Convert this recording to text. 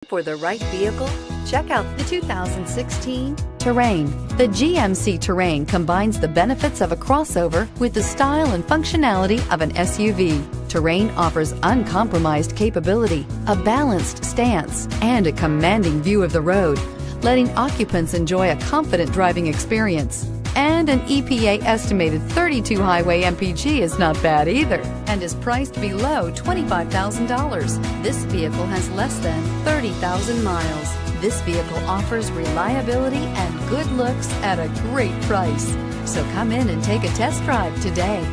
For the right vehicle, check out the 2016 Terrain. The GMC Terrain combines the benefits of a crossover with the style and functionality of an SUV. Terrain offers uncompromised capability, a balanced stance, and a commanding view of the road, letting occupants enjoy a confident driving experience. And an EPA estimated 32 highway MPG is not bad either, and is priced below $25,000. This vehicle has less than 30,000 miles. This vehicle offers reliability and good looks at a great price. So come in and take a test drive today.